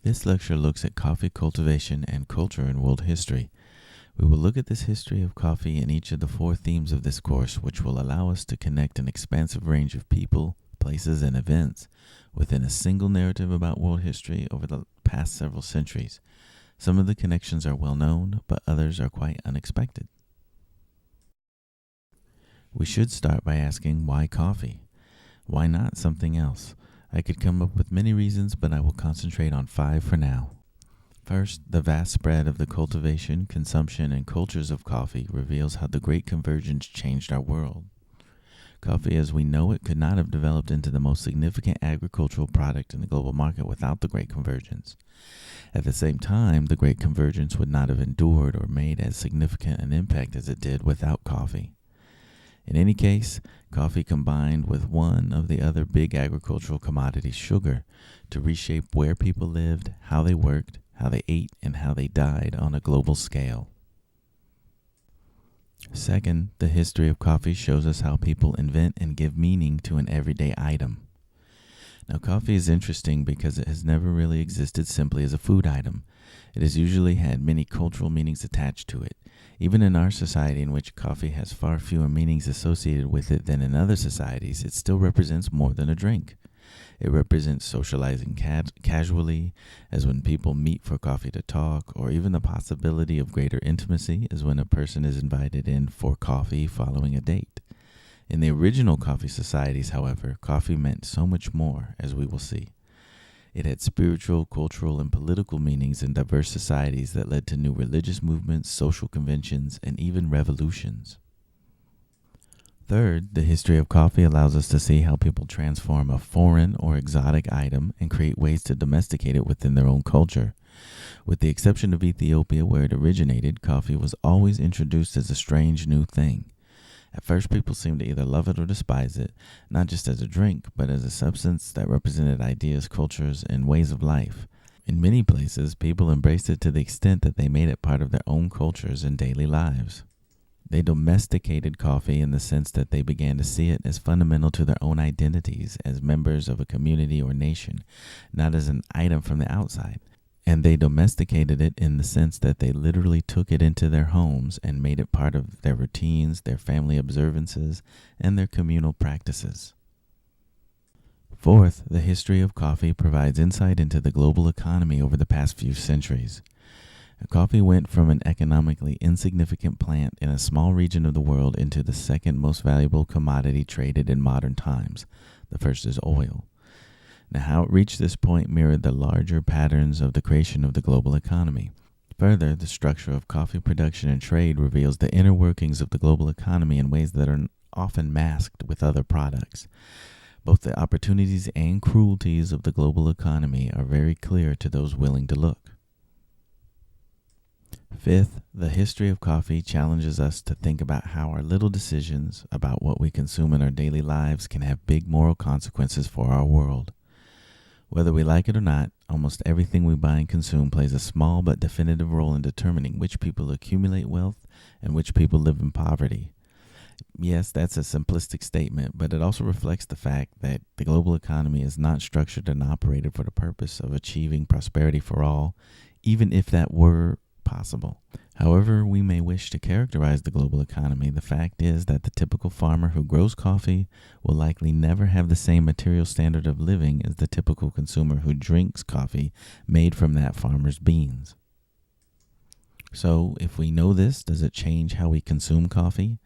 This lecture looks at coffee cultivation and culture in world history. We will look at this history of coffee in each of the four themes of this course, which will allow us to connect an expansive range of people, places, and events within a single narrative about world history over the past several centuries. Some of the connections are well known, but others are quite unexpected. We should start by asking, why coffee? Why not something else? I could come up with many reasons, but I will concentrate on 5 for now. First, the vast spread of the cultivation, consumption, and cultures of coffee reveals how the Great Convergence changed our world. Coffee as we know it could not have developed into the most significant agricultural product in the global market without the Great Convergence. At the same time, the Great Convergence would not have endured or made as significant an impact as it did without coffee. In any case, coffee combined with one of the other big agricultural commodities, sugar, to reshape where people lived, how they worked, how they ate, and how they died on a global scale. Second, the history of coffee shows us how people invent and give meaning to an everyday item. Now, coffee is interesting because it has never really existed simply as a food item. It has usually had many cultural meanings attached to it. Even in our society, in which coffee has far fewer meanings associated with it than in other societies, it still represents more than a drink. It represents socializing casually, as when people meet for coffee to talk, or even the possibility of greater intimacy, as when a person is invited in for coffee following a date. In the original coffee societies, however, coffee meant so much more, as we will see. It had spiritual, cultural, and political meanings in diverse societies that led to new religious movements, social conventions, and even revolutions. Third, the history of coffee allows us to see how people transform a foreign or exotic item and create ways to domesticate it within their own culture. With the exception of Ethiopia, where it originated, coffee was always introduced as a strange new thing. At first, people seemed to either love it or despise it, not just as a drink, but as a substance that represented ideas, cultures, and ways of life. In many places, people embraced it to the extent that they made it part of their own cultures and daily lives. They domesticated coffee in the sense that they began to see it as fundamental to their own identities as members of a community or nation, not as an item from the outside. And they domesticated it in the sense that they literally took it into their homes and made it part of their routines, their family observances, and their communal practices. Fourth, the history of coffee provides insight into the global economy over the past few centuries. Coffee went from an economically insignificant plant in a small region of the world into the second most valuable commodity traded in modern times. The first is oil. Now, how it reached this point mirrored the larger patterns of the creation of the global economy. Further, the structure of coffee production and trade reveals the inner workings of the global economy in ways that are often masked with other products. Both the opportunities and cruelties of the global economy are very clear to those willing to look. Fifth, the history of coffee challenges us to think about how our little decisions about what we consume in our daily lives can have big moral consequences for our world. Whether we like it or not, almost everything we buy and consume plays a small but definitive role in determining which people accumulate wealth and which people live in poverty. Yes, that's a simplistic statement, but it also reflects the fact that the global economy is not structured and operated for the purpose of achieving prosperity for all, even if that were possible. However we may wish to characterize the global economy, the fact is that the typical farmer who grows coffee will likely never have the same material standard of living as the typical consumer who drinks coffee made from that farmer's beans. So, if we know this, does it change how we consume coffee?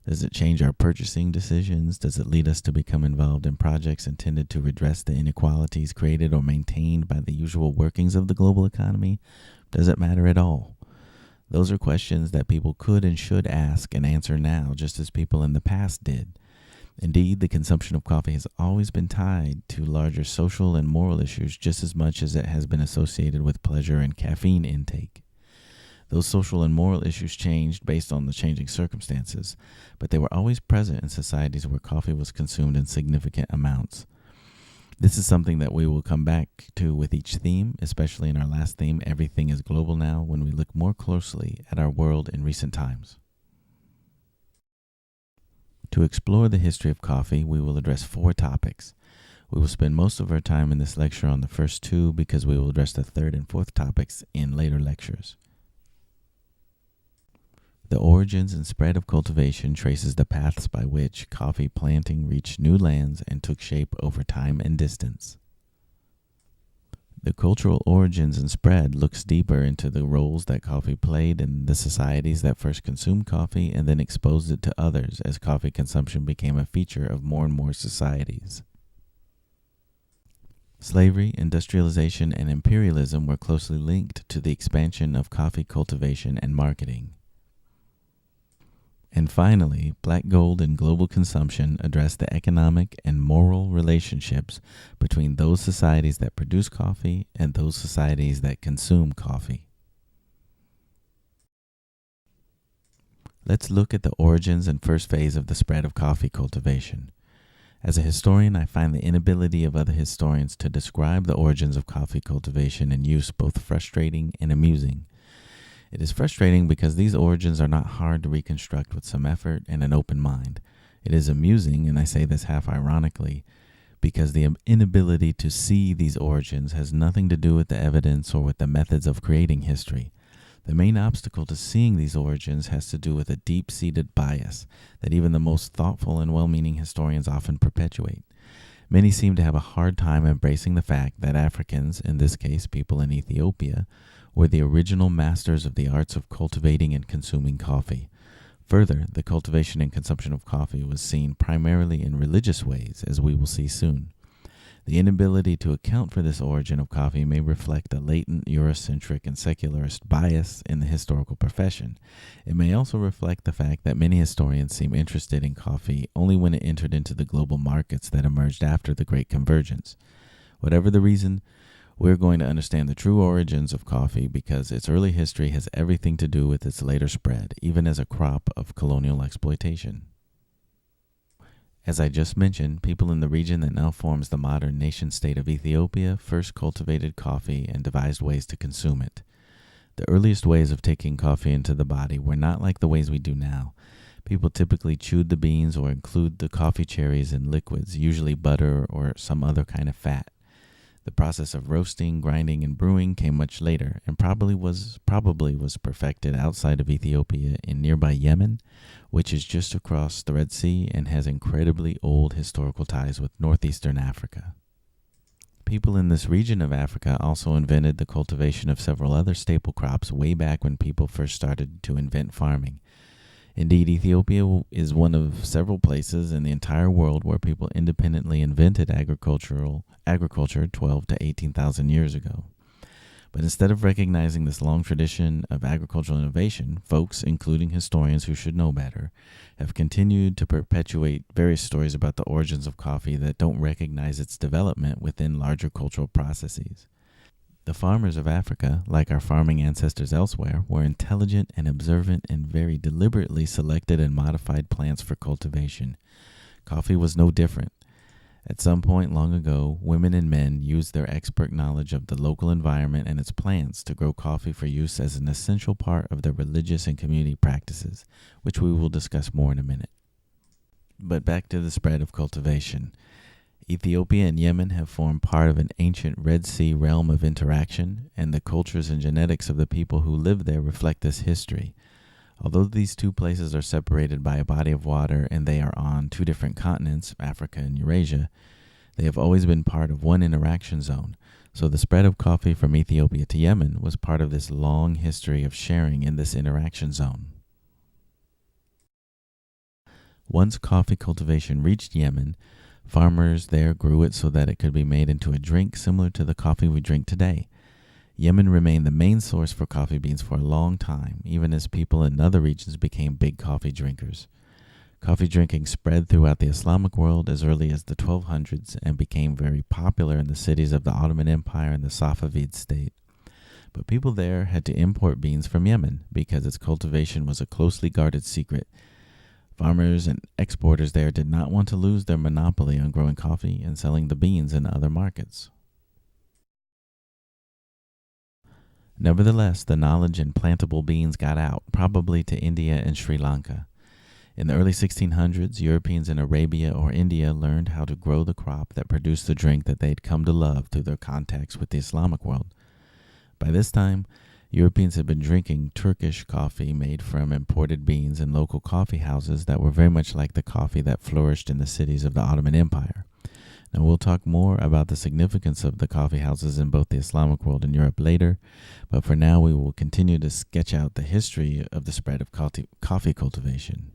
Does it change our purchasing decisions? Does it lead us to become involved in projects intended to redress the inequalities created or maintained by the usual workings of the global economy? Does it matter at all? Those are questions that people could and should ask and answer now, just as people in the past did. Indeed, the consumption of coffee has always been tied to larger social and moral issues just as much as it has been associated with pleasure and caffeine intake. Those social and moral issues changed based on the changing circumstances, but they were always present in societies where coffee was consumed in significant amounts. This is something that we will come back to with each theme, especially in our last theme, Everything is Global Now, when we look more closely at our world in recent times. To explore the history of coffee, we will address 4 topics. We will spend most of our time in this lecture on the first two because we will address the third and fourth topics in later lectures. The origins and spread of cultivation traces the paths by which coffee planting reached new lands and took shape over time and distance. The cultural origins and spread looks deeper into the roles that coffee played in the societies that first consumed coffee and then exposed it to others as coffee consumption became a feature of more and more societies. Slavery, industrialization, and imperialism were closely linked to the expansion of coffee cultivation and marketing. And finally, Black Gold and global consumption address the economic and moral relationships between those societies that produce coffee and those societies that consume coffee. Let's look at the origins and first phase of the spread of coffee cultivation. As a historian, I find the inability of other historians to describe the origins of coffee cultivation and use both frustrating and amusing. It is frustrating because these origins are not hard to reconstruct with some effort and an open mind. It is amusing, and I say this half ironically, because the inability to see these origins has nothing to do with the evidence or with the methods of creating history. The main obstacle to seeing these origins has to do with a deep-seated bias that even the most thoughtful and well-meaning historians often perpetuate. Many seem to have a hard time embracing the fact that Africans, in this case people in Ethiopia, were the original masters of the arts of cultivating and consuming coffee. Further, the cultivation and consumption of coffee was seen primarily in religious ways, as we will see soon. The inability to account for this origin of coffee may reflect a latent Eurocentric and secularist bias in the historical profession. It may also reflect the fact that many historians seem interested in coffee only when it entered into the global markets that emerged after the Great Convergence. Whatever the reason, we're going to understand the true origins of coffee because its early history has everything to do with its later spread, even as a crop of colonial exploitation. As I just mentioned, people in the region that now forms the modern nation-state of Ethiopia first cultivated coffee and devised ways to consume it. The earliest ways of taking coffee into the body were not like the ways we do now. People typically chewed the beans or include the coffee cherries in liquids, usually butter or some other kind of fat. The process of roasting, grinding, and brewing came much later and probably was perfected outside of Ethiopia in nearby Yemen, which is just across the Red Sea and has incredibly old historical ties with northeastern Africa. People in this region of Africa also invented the cultivation of several other staple crops way back when people first started to invent farming. Indeed, Ethiopia is one of several places in the entire world where people independently invented agriculture 12 to 18,000 years ago. But instead of recognizing this long tradition of agricultural innovation, folks, including historians who should know better, have continued to perpetuate various stories about the origins of coffee that don't recognize its development within larger cultural processes. The farmers of Africa, like our farming ancestors elsewhere, were intelligent and observant and very deliberately selected and modified plants for cultivation. Coffee was no different. At some point long ago, women and men used their expert knowledge of the local environment and its plants to grow coffee for use as an essential part of their religious and community practices, which we will discuss more in a minute. But back to the spread of cultivation. Ethiopia and Yemen have formed part of an ancient Red Sea realm of interaction, and the cultures and genetics of the people who live there reflect this history. Although these two places are separated by a body of water and they are on two different continents, Africa and Eurasia, they have always been part of one interaction zone. So the spread of coffee from Ethiopia to Yemen was part of this long history of sharing in this interaction zone. Once coffee cultivation reached Yemen, farmers there grew it so that it could be made into a drink similar to the coffee we drink today. Yemen remained the main source for coffee beans for a long time, even as people in other regions became big coffee drinkers. Coffee drinking spread throughout the Islamic world as early as the 1200s and became very popular in the cities of the Ottoman Empire and the Safavid state. But people there had to import beans from Yemen because its cultivation was a closely guarded secret. Farmers and exporters there did not want to lose their monopoly on growing coffee and selling the beans in other markets. Nevertheless, the knowledge and plantable beans got out, probably to India and Sri Lanka. In the early 1600s, Europeans in Arabia or India learned how to grow the crop that produced the drink that they'd come to love through their contacts with the Islamic world. By this time, Europeans had been drinking Turkish coffee made from imported beans in local coffee houses that were very much like the coffee that flourished in the cities of the Ottoman Empire. Now, we'll talk more about the significance of the coffee houses in both the Islamic world and Europe later, but for now we will continue to sketch out the history of the spread of coffee cultivation.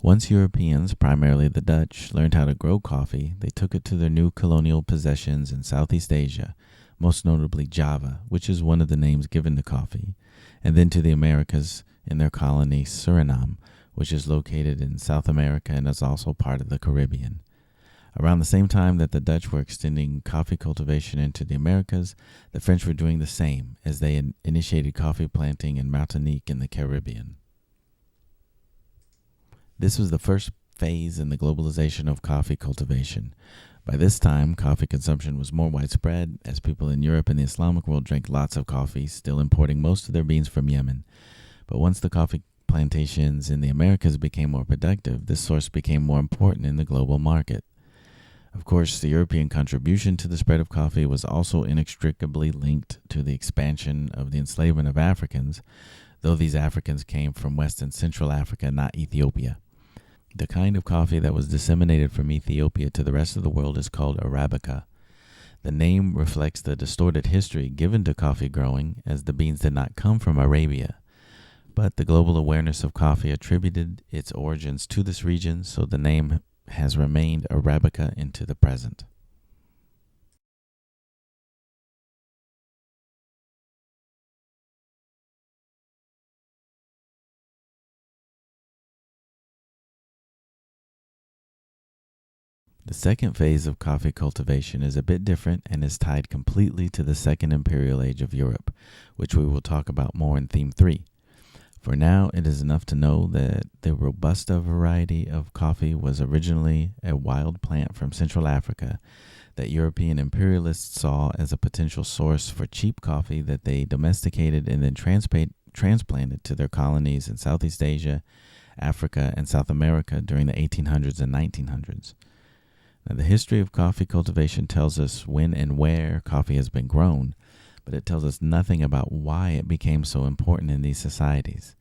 Once Europeans, primarily the Dutch, learned how to grow coffee, they took it to their new colonial possessions in Southeast Asia, most notably Java, which is one of the names given to coffee, and then to the Americas in their colony Suriname, which is located in South America and is also part of the Caribbean. Around the same time that the Dutch were extending coffee cultivation into the Americas, the French were doing the same as they initiated coffee planting in Martinique in the Caribbean. This was the first phase in the globalization of coffee cultivation. By this time, coffee consumption was more widespread, as people in Europe and the Islamic world drank lots of coffee, still importing most of their beans from Yemen. But once the coffee plantations in the Americas became more productive, this source became more important in the global market. Of course, the European contribution to the spread of coffee was also inextricably linked to the expansion of the enslavement of Africans, though these Africans came from West and Central Africa, not Ethiopia. The kind of coffee that was disseminated from Ethiopia to the rest of the world is called Arabica. The name reflects the distorted history given to coffee growing, as the beans did not come from Arabia. But the global awareness of coffee attributed its origins to this region, so the name has remained Arabica into the present. The second phase of coffee cultivation is a bit different and is tied completely to the Second Imperial Age of Europe, which we will talk about more in Theme 3. For now, it is enough to know that the Robusta variety of coffee was originally a wild plant from Central Africa that European imperialists saw as a potential source for cheap coffee that they domesticated and then transplanted to their colonies in Southeast Asia, Africa, and South America during the 1800s and 1900s. Now, the history of coffee cultivation tells us when and where coffee has been grown, but it tells us nothing about why it became so important in these societies.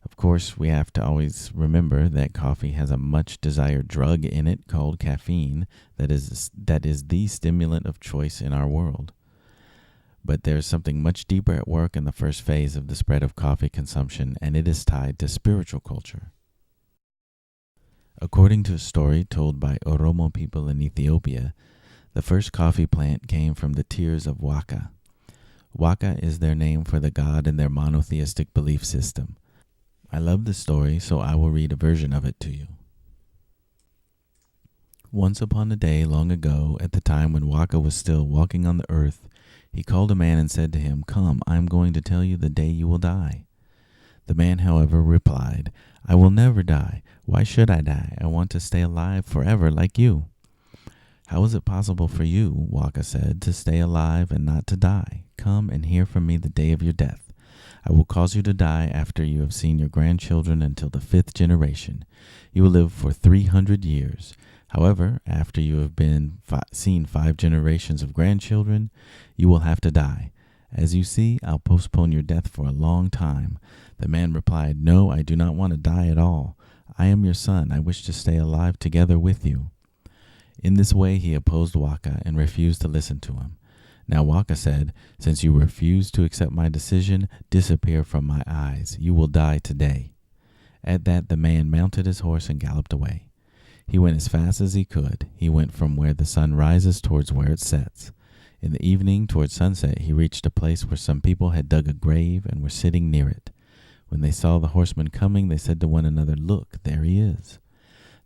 Of course, we have to always remember that coffee has a much desired drug in it called caffeine that is the stimulant of choice in our world. But there's something much deeper at work in the first phase of the spread of coffee consumption, and it is tied to spiritual culture. According to a story told by Oromo people in Ethiopia, the first coffee plant came from the tears of Waka. Waka is their name for the god in their monotheistic belief system. I love this story, so I will read a version of it to you. Once upon a day long ago, at the time when Waka was still walking on the earth, he called a man and said to him, "Come, I am going to tell you the day you will die." The man, however, replied, "I will never die. Why should I die? I want to stay alive forever like you." "How is it possible for you," Waka said, "to stay alive and not to die? Come and hear from me the day of your death. I will cause you to die after you have seen your grandchildren until the 5th generation. You will live for 300 years. However, after you have seen 5 generations of grandchildren, you will have to die. As you see, I'll postpone your death for a long time." The man replied, "No, I do not want to die at all. I am your son. I wish to stay alive together with you." In this way, he opposed Waka and refused to listen to him. Now Waka said, "Since you refuse to accept my decision, disappear from my eyes. You will die today." At that, the man mounted his horse and galloped away. He went as fast as he could. He went from where the sun rises towards where it sets. In the evening, towards sunset, he reached a place where some people had dug a grave and were sitting near it. When they saw the horseman coming, they said to one another, "Look, there he is."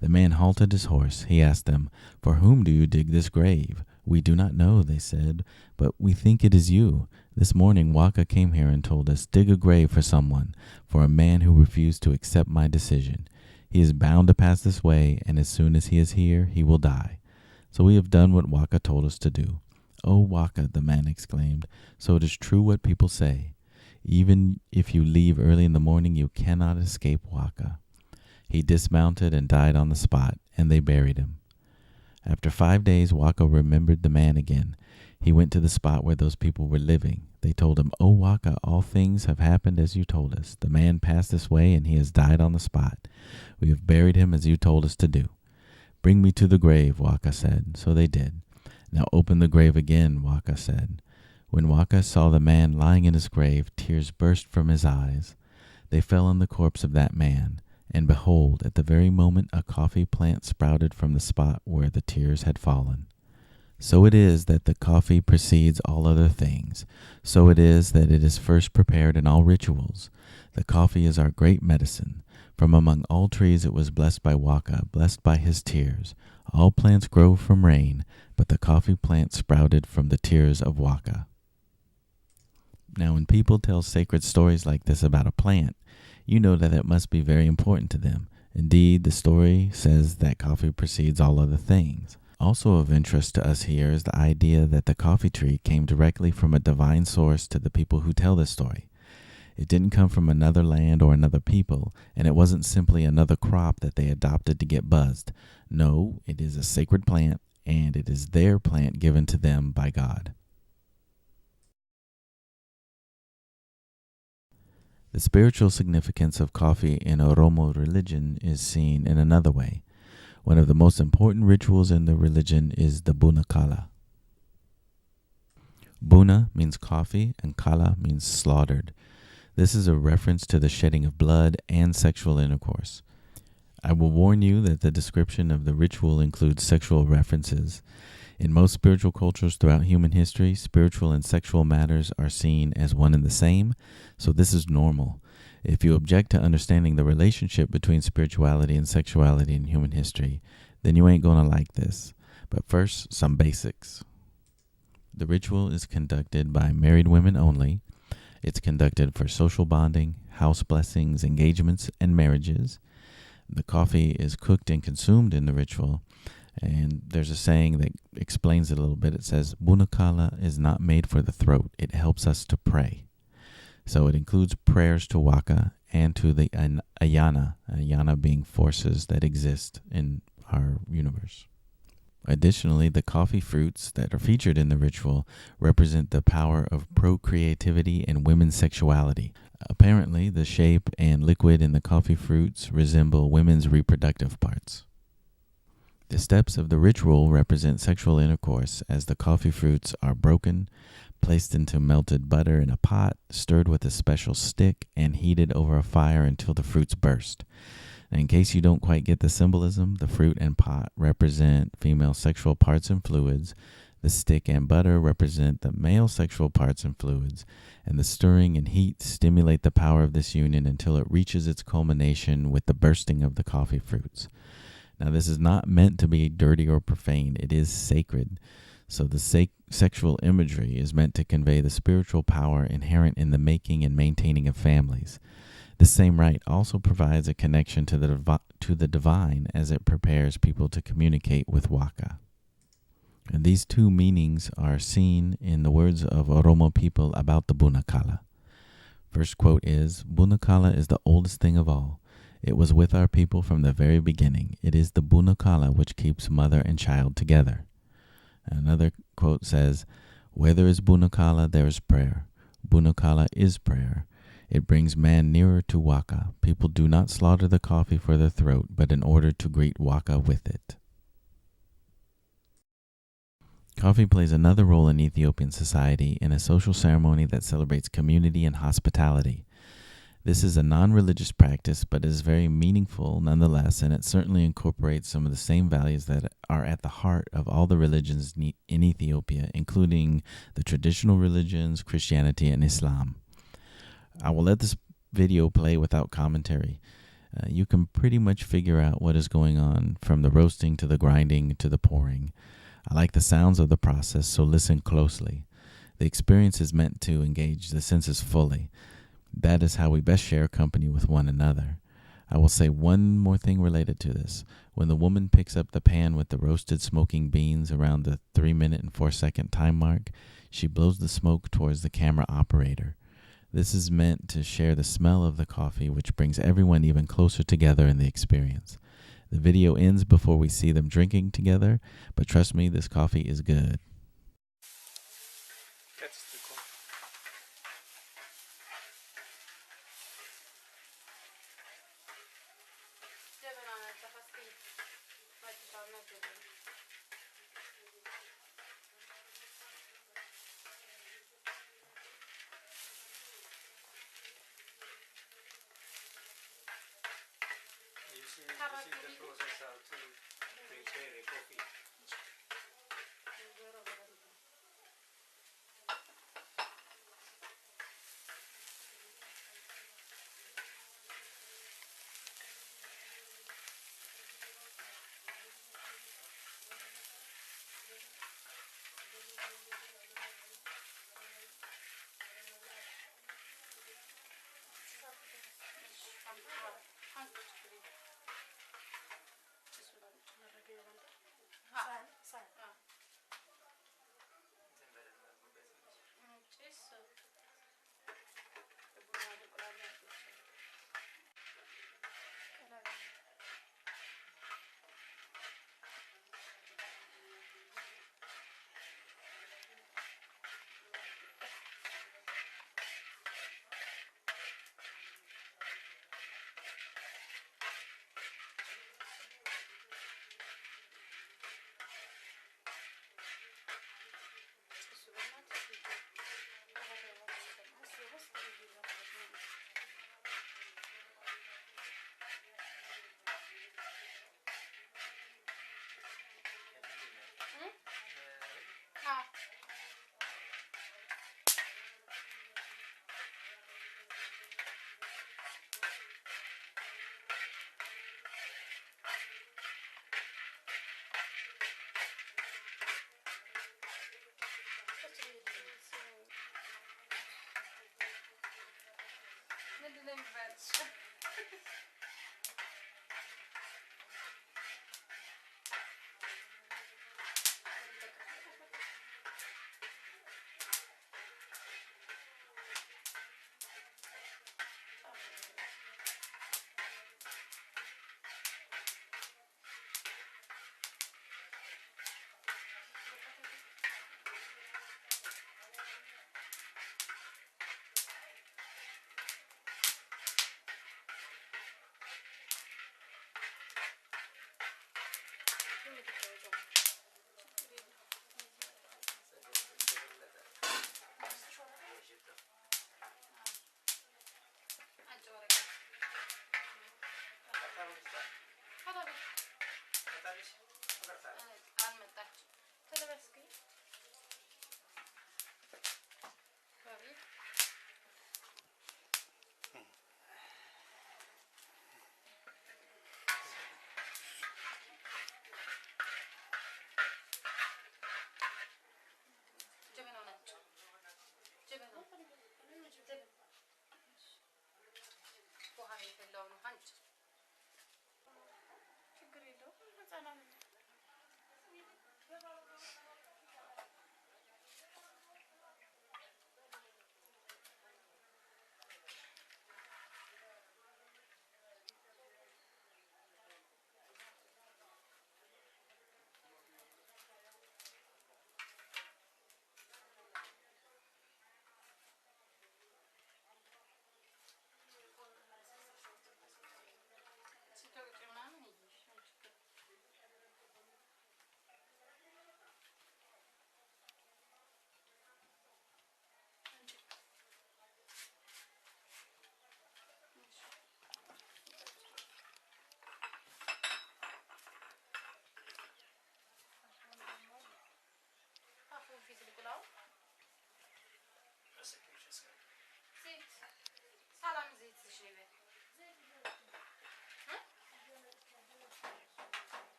The man halted his horse. He asked them, "For whom do you dig this grave?" "We do not know," they said, "but we think it is you. This morning Waka came here and told us, 'Dig a grave for someone, for a man who refused to accept my decision. He is bound to pass this way, and as soon as he is here, he will die.' So we have done what Waka told us to do. "Oh, Waka," the man exclaimed, "so it is true what people say. Even if you leave early in the morning, you cannot escape Waka." He dismounted and died on the spot, and they buried him. After 5 days, Waka remembered the man again. He went to the spot where those people were living. They told him, "Oh, Waka, all things have happened as you told us. The man passed this way, and he has died on the spot. We have buried him as you told us to do." "Bring me to the grave," Waka said. So they did. "Now open the grave again," Waka said. When Waka saw the man lying in his grave, tears burst from his eyes. They fell on the corpse of that man, and behold, at the very moment a coffee plant sprouted from the spot where the tears had fallen. So it is that the coffee precedes all other things. So it is that it is first prepared in all rituals. The coffee is our great medicine. From among all trees it was blessed by Waka, blessed by his tears. All plants grow from rain, but the coffee plant sprouted from the tears of Waka. Now, when people tell sacred stories like this about a plant, you know that it must be very important to them. Indeed, the story says that coffee precedes all other things. Also of interest to us here is the idea that the coffee tree came directly from a divine source to the people who tell this story. It didn't come from another land or another people, and it wasn't simply another crop that they adopted to get buzzed. No, it is a sacred plant, and it is their plant given to them by God. The spiritual significance of coffee in Oromo religion is seen in another way. One of the most important rituals in the religion is the Buna Kala. Buna means coffee and Kala means slaughtered. This is a reference to the shedding of blood and sexual intercourse. I will warn you that the description of the ritual includes sexual references. In most spiritual cultures throughout human history, spiritual and sexual matters are seen as one and the same, so this is normal. If you object to understanding the relationship between spirituality and sexuality in human history, then you ain't gonna like this. But first, some basics. The ritual is conducted by married women only. It's conducted for social bonding, house blessings, engagements, and marriages. The coffee is cooked and consumed in the ritual. And there's a saying that explains it a little bit. It says, "Buna Kala is not made for the throat. It helps us to pray." So it includes prayers to Waka and to the Ayana being forces that exist in our universe. Additionally, the coffee fruits that are featured in the ritual represent the power of procreativity and women's sexuality. Apparently, the shape and liquid in the coffee fruits resemble women's reproductive parts. The steps of the ritual represent sexual intercourse as the coffee fruits are broken, placed into melted butter in a pot, stirred with a special stick, and heated over a fire until the fruits burst. And in case you don't quite get the symbolism, the fruit and pot represent female sexual parts and fluids, the stick and butter represent the male sexual parts and fluids, and the stirring and heat stimulate the power of this union until it reaches its culmination with the bursting of the coffee fruits. Now, this is not meant to be dirty or profane. It is sacred. So the sexual imagery is meant to convey the spiritual power inherent in the making and maintaining of families. The same rite also provides a connection to the divine as it prepares people to communicate with Waka. And these two meanings are seen in the words of Oromo people about the Buna Kala. First quote is, "Buna Kala is the oldest thing of all. It was with our people from the very beginning. It is the Buna Kala which keeps mother and child together." Another quote says, "Where there is Buna Kala, there is prayer. Buna Kala is prayer. It brings man nearer to Waka. People do not slaughter the coffee for their throat, but in order to greet Waka with it." Coffee plays another role in Ethiopian society in a social ceremony that celebrates community and hospitality. This is a non-religious practice, but is very meaningful nonetheless, and it certainly incorporates some of the same values that are at the heart of all the religions in Ethiopia, including the traditional religions, Christianity, and Islam. I will let this video play without commentary. You can pretty much figure out what is going on from the roasting to the grinding to the pouring. I like the sounds of the process, so listen closely. The experience is meant to engage the senses fully. That is how we best share company with one another. I will say one more thing related to this. When the woman picks up the pan with the roasted smoking beans around the 3 minute and 4 second time mark, she blows the smoke towards the camera operator. This is meant to share the smell of the coffee, which brings everyone even closer together in the experience. The video ends before we see them drinking together, but trust me, this coffee is good. You see the process how to prepare the coffee.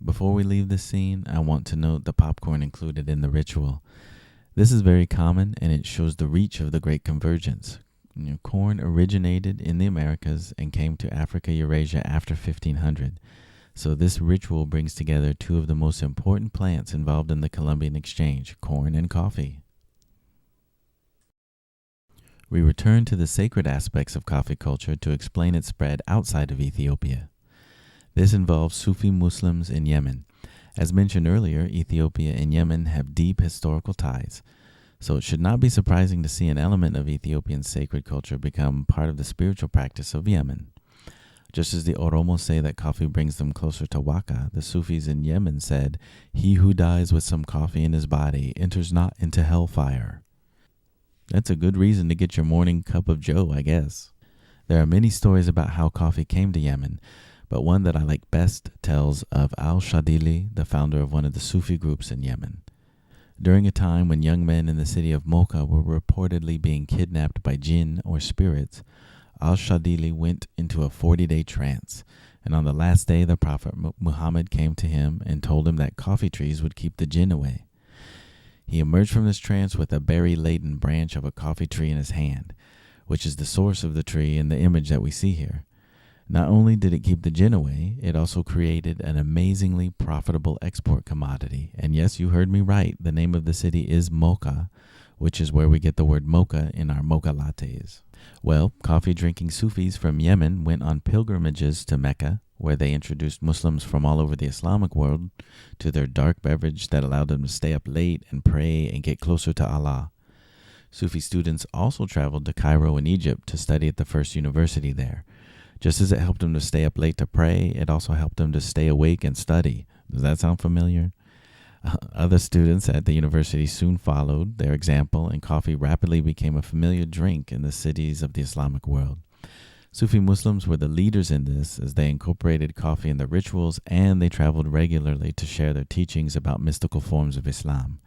Before we leave this scene, I want to note the popcorn included in the ritual. This is very common, and it shows the reach of the Great Convergence. Corn originated in the Americas and came to Africa, Eurasia after 1500. So this ritual brings together two of the most important plants involved in the Columbian exchange, corn and coffee. We return to the sacred aspects of coffee culture to explain its spread outside of Ethiopia. This involves Sufi Muslims in Yemen. As mentioned earlier, Ethiopia and Yemen have deep historical ties, so it should not be surprising to see an element of Ethiopian sacred culture become part of the spiritual practice of Yemen. Just as the Oromo say that coffee brings them closer to Waka, the Sufis in Yemen said, "He who dies with some coffee in his body enters not into hellfire." That's a good reason to get your morning cup of joe, I guess. There are many stories about how coffee came to Yemen, but one that I like best tells of al-Shadili, the founder of one of the Sufi groups in Yemen. During a time when young men in the city of Mocha were reportedly being kidnapped by jinn or spirits, al-Shadili went into a 40-day trance, and on the last day the Prophet Muhammad came to him and told him that coffee trees would keep the jinn away. He emerged from this trance with a berry-laden branch of a coffee tree in his hand, which is the source of the tree in the image that we see here. Not only did it keep the jinn away, it also created an amazingly profitable export commodity. And yes, you heard me right, the name of the city is Mocha, which is where we get the word mocha in our mocha lattes. Well, coffee-drinking Sufis from Yemen went on pilgrimages to Mecca, where they introduced Muslims from all over the Islamic world to their dark beverage that allowed them to stay up late and pray and get closer to Allah. Sufi students also traveled to Cairo in Egypt to study at the first university there. Just as it helped them to stay up late to pray, it also helped them to stay awake and study. Does that sound familiar? Other students at the university soon followed their example, and coffee rapidly became a familiar drink in the cities of the Islamic world. Sufi Muslims were the leaders in this, as they incorporated coffee in their rituals, and they traveled regularly to share their teachings about mystical forms of Islam.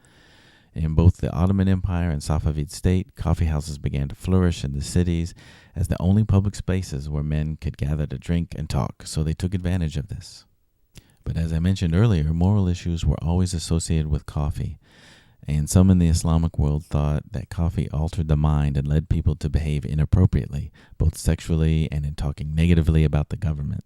In both the Ottoman Empire and Safavid state, coffee houses began to flourish in the cities as the only public spaces where men could gather to drink and talk, so they took advantage of this. But as I mentioned earlier, moral issues were always associated with coffee, and some in the Islamic world thought that coffee altered the mind and led people to behave inappropriately, both sexually and in talking negatively about the government.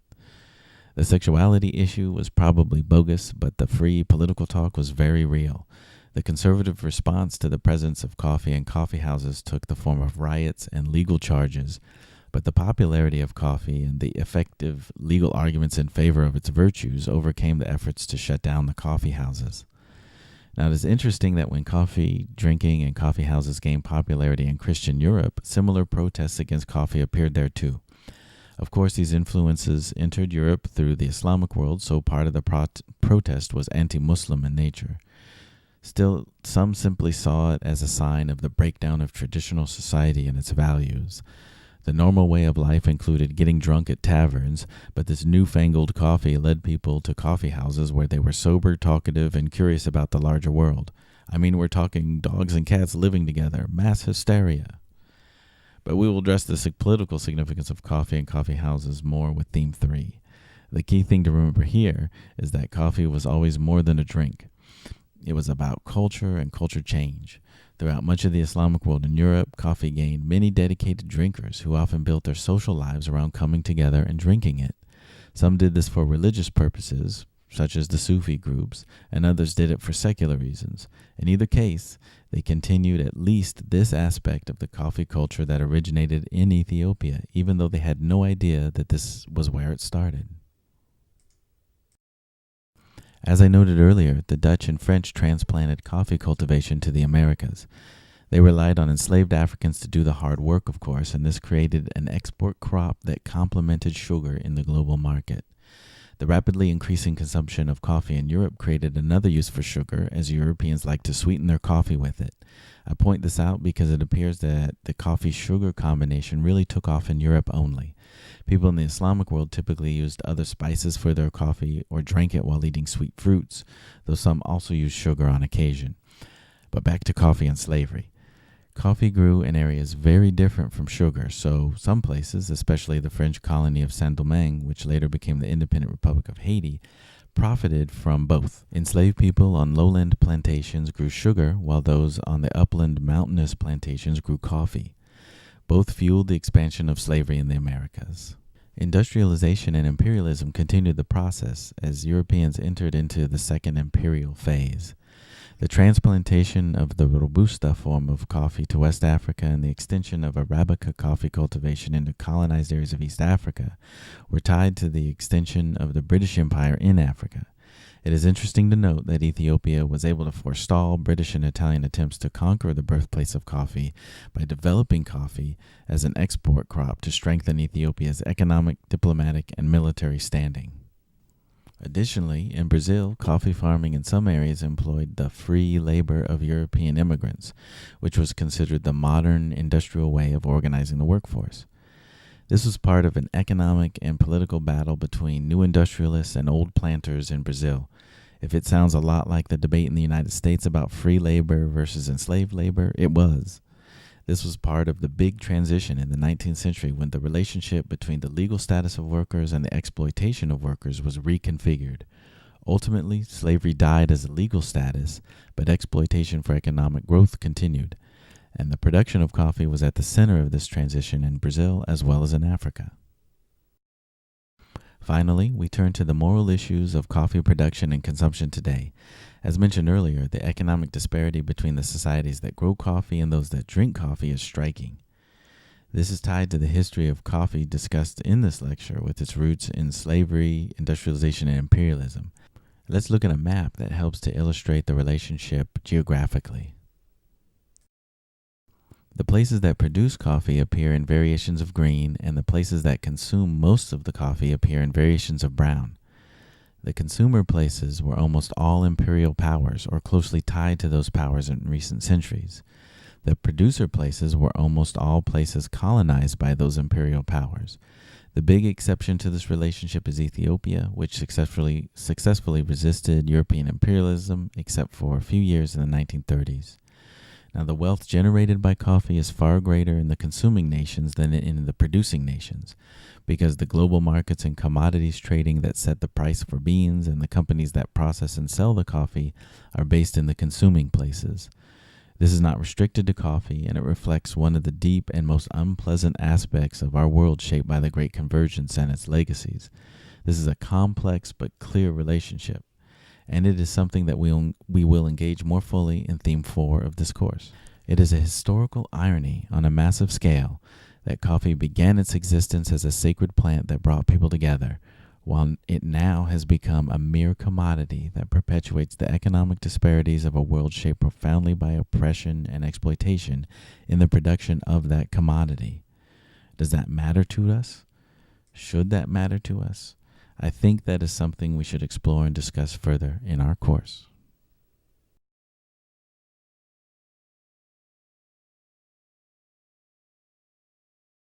The sexuality issue was probably bogus, but the free political talk was very real. The conservative response to the presence of coffee in coffee houses took the form of riots and legal charges, but the popularity of coffee and the effective legal arguments in favor of its virtues overcame the efforts to shut down the coffee houses. Now, it is interesting that when coffee drinking and coffee houses gained popularity in Christian Europe, similar protests against coffee appeared there too. Of course, these influences entered Europe through the Islamic world, so part of the protest was anti-Muslim in nature. Still, some simply saw it as a sign of the breakdown of traditional society and its values. The normal way of life included getting drunk at taverns, but this newfangled coffee led people to coffee houses where they were sober, talkative, and curious about the larger world. I mean, we're talking dogs and cats living together, mass hysteria. But we will address the political significance of coffee and coffee houses more with Theme 3. The key thing to remember here is that coffee was always more than a drink. It was about culture and culture change. Throughout much of the Islamic world and Europe, coffee gained many dedicated drinkers who often built their social lives around coming together and drinking it. Some did this for religious purposes, such as the Sufi groups, and others did it for secular reasons. In either case, they continued at least this aspect of the coffee culture that originated in Ethiopia, even though they had no idea that this was where it started. As I noted earlier, the Dutch and French transplanted coffee cultivation to the Americas. They relied on enslaved Africans to do the hard work, of course, and this created an export crop that complemented sugar in the global market. The rapidly increasing consumption of coffee in Europe created another use for sugar, as Europeans like to sweeten their coffee with it. I point this out because it appears that the coffee-sugar combination really took off in Europe only. People in the Islamic world typically used other spices for their coffee or drank it while eating sweet fruits, though some also used sugar on occasion. But back to coffee and slavery. Coffee grew in areas very different from sugar, so some places, especially the French colony of Saint-Domingue, which later became the independent Republic of Haiti, profited from both. Enslaved people on lowland plantations grew sugar, while those on the upland mountainous plantations grew coffee. Both fueled the expansion of slavery in the Americas. Industrialization and imperialism continued the process as Europeans entered into the Second Imperial Phase. The transplantation of the Robusta form of coffee to West Africa and the extension of Arabica coffee cultivation into colonized areas of East Africa were tied to the extension of the British Empire in Africa. It is interesting to note that Ethiopia was able to forestall British and Italian attempts to conquer the birthplace of coffee by developing coffee as an export crop to strengthen Ethiopia's economic, diplomatic, and military standing. Additionally, in Brazil, coffee farming in some areas employed the free labor of European immigrants, which was considered the modern industrial way of organizing the workforce. This was part of an economic and political battle between new industrialists and old planters in Brazil. If it sounds a lot like the debate in the United States about free labor versus enslaved labor, it was. This was part of the big transition in the 19th century when the relationship between the legal status of workers and the exploitation of workers was reconfigured. Ultimately, slavery died as a legal status, but exploitation for economic growth continued, and the production of coffee was at the center of this transition in Brazil as well as in Africa. Finally, we turn to the moral issues of coffee production and consumption today. As mentioned earlier, the economic disparity between the societies that grow coffee and those that drink coffee is striking. This is tied to the history of coffee discussed in this lecture with its roots in slavery, industrialization, and imperialism. Let's look at a map that helps to illustrate the relationship geographically. The places that produce coffee appear in variations of green, and the places that consume most of the coffee appear in variations of brown. The consumer places were almost all imperial powers or closely tied to those powers in recent centuries. The producer places were almost all places colonized by those imperial powers. The big exception to this relationship is Ethiopia, which successfully resisted European imperialism except for a few years in the 1930s. Now, the wealth generated by coffee is far greater in the consuming nations than in the producing nations, because the global markets and commodities trading that set the price for beans and the companies that process and sell the coffee are based in the consuming places. This is not restricted to coffee, and it reflects one of the deep and most unpleasant aspects of our world shaped by the Great Convergence and its legacies. This is a complex but clear relationship, and it is something that we will engage more fully in Theme 4 of this course. It is a historical irony on a massive scale that coffee began its existence as a sacred plant that brought people together, while it now has become a mere commodity that perpetuates the economic disparities of a world shaped profoundly by oppression and exploitation in the production of that commodity. Does that matter to us? Should that matter to us? I think that is something we should explore and discuss further in our course.